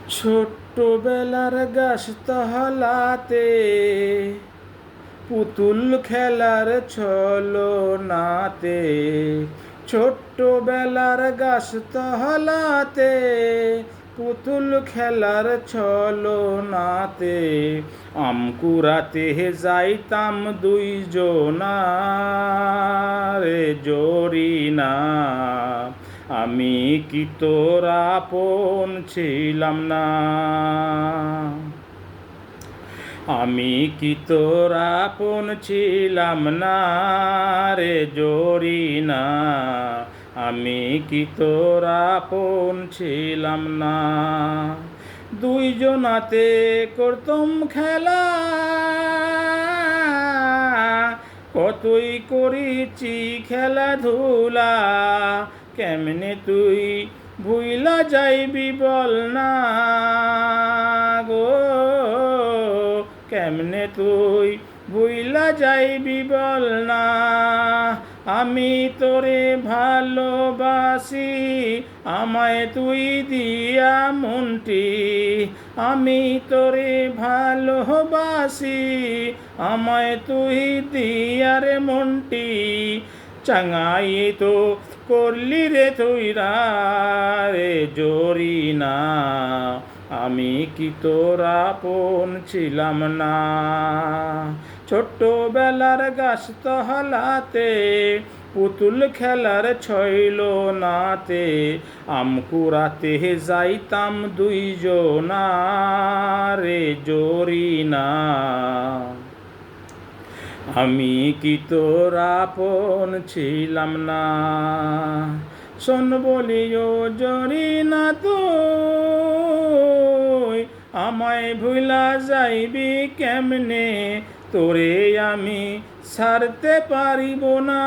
ছোট্টবেলার গাছতলাতে পুতুল খেলার ছলনাতে, ছোট্টবেলার গাছতলাতে পুতুল খেলার ছলনাতে আম কুড়াতে যাইতাম দুইজনা রে জরিনা। আমি কি তোর আপন ছিলাম না? আমি কি তোর আপন ছিলাম না রে জরিনা? আমি কি তোর আপন ছিলাম না? দুইজনাতে করতাম খেলা, কতই করেছি খেলাধুলা। কেমনে তুই ভুইলা যাইবি বল না গো, কেমনে তুই ভুইলা যাইবি বল না? আমি তোরে ভালোবাসি, আমায় তুই দিয়া মনটি। আমি তোরে ভালোবাসি, আমায় তুই দিয়ার মনটি। চাঙাই তো করলি রে তুই রে জরিনা। আমি কি তোর আপন ছিলাম না? ছোট্টবেলার গাছতলাতে পুতুল খেলার ছলনাতে আম কুড়াতে যাইতাম দুইজনা রে জরিনা। আমি কি তোর আপন ছিলাম না? শোন বলিও জরিনা তুই আমায় ভুলা যাইবি কেমনে? তোরে আমি ছাড়তে পারিব না।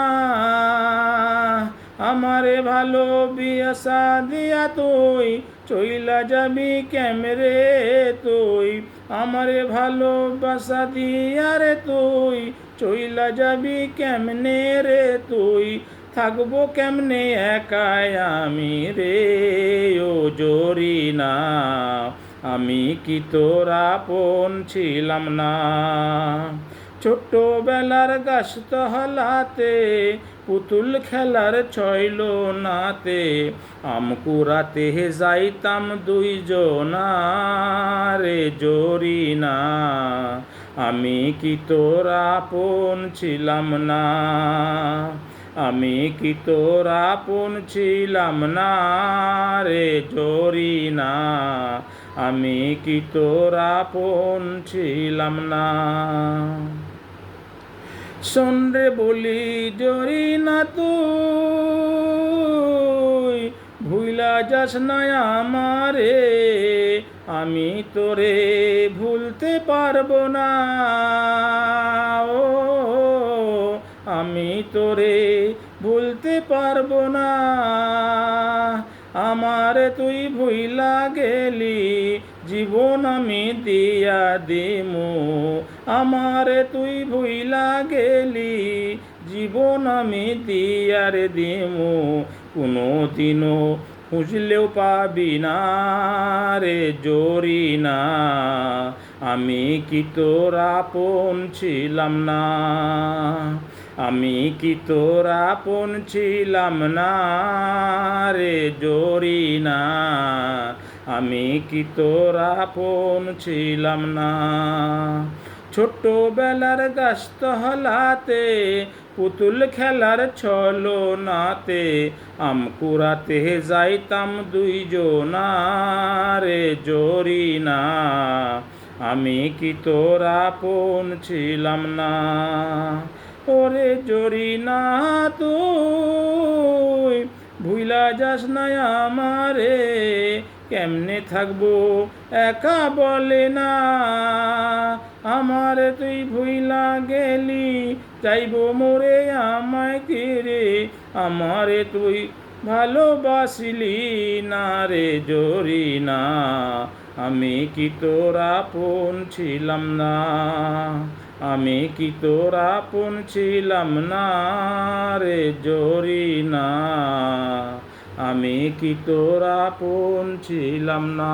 আমারে ভালোবাসা দিয়া তুই চইলা যাবি কেমরে তুই? আমারে ভালোবাসা দিয়া রে তুই চইলা যাবি কেমনে রে তুই? থাকবো কেমনে একাই আমি রে ও জরিনা। আমি কি তোর আপন ছিলাম না? ছোট্টবেলার গাছতলাতে পুতুল খেলার ছলনাতে আম কুড়াতে যাইতাম দুইজনা রে জরিনা। আমি কি তোর আপন ছিলাম না? আমি কি তোর আপন ছিলাম না রে জরিনা? আমি কি তোর আপন ছিলাম না? শোন রে বলি জরিনা তুই ভুইলা যাস না আমারে। আমি তোরে ভুলতে পারবো না ও, আমি তোরে ভুলতে পারবো না। আমারে তুই ভুইলা গেলি জীবন আমি দিয়া দিমু। আমারে তুই ভুইলা গেলি জীবন আমি দিয়ার দিমু। কোনো দিনও খুঁজলেও পাবি না রে জরিনা। আমি কি তোর আপন ছিলাম না? আমি কি তোর আপন ছিলাম না রে জরিনা? আমি কি তোর আপন ছিলাম না? ছোট্টবেলার গাছতলাতে পুতুল খেলার ছলনাতে আম কুড়াতে যাইতাম দুইজনা রে জরিনা। আমি কি তোর আপন ছিলাম না? ওরে জরিনা তুই ভুইলা যাস না আমারে। কেমনে থাকবো একা বলে না? আমারে তুই ভুইলা গেলি যাইবো মোরে আমায় কিরে? আমারে তুই ভালোবাসিলি না রে জরিনা। আমি কি তোর আপন ছিলাম না? আমি কি তোর আপন ছিলাম না রে জরিনা? আমি কি তোর আপন ছিলাম না।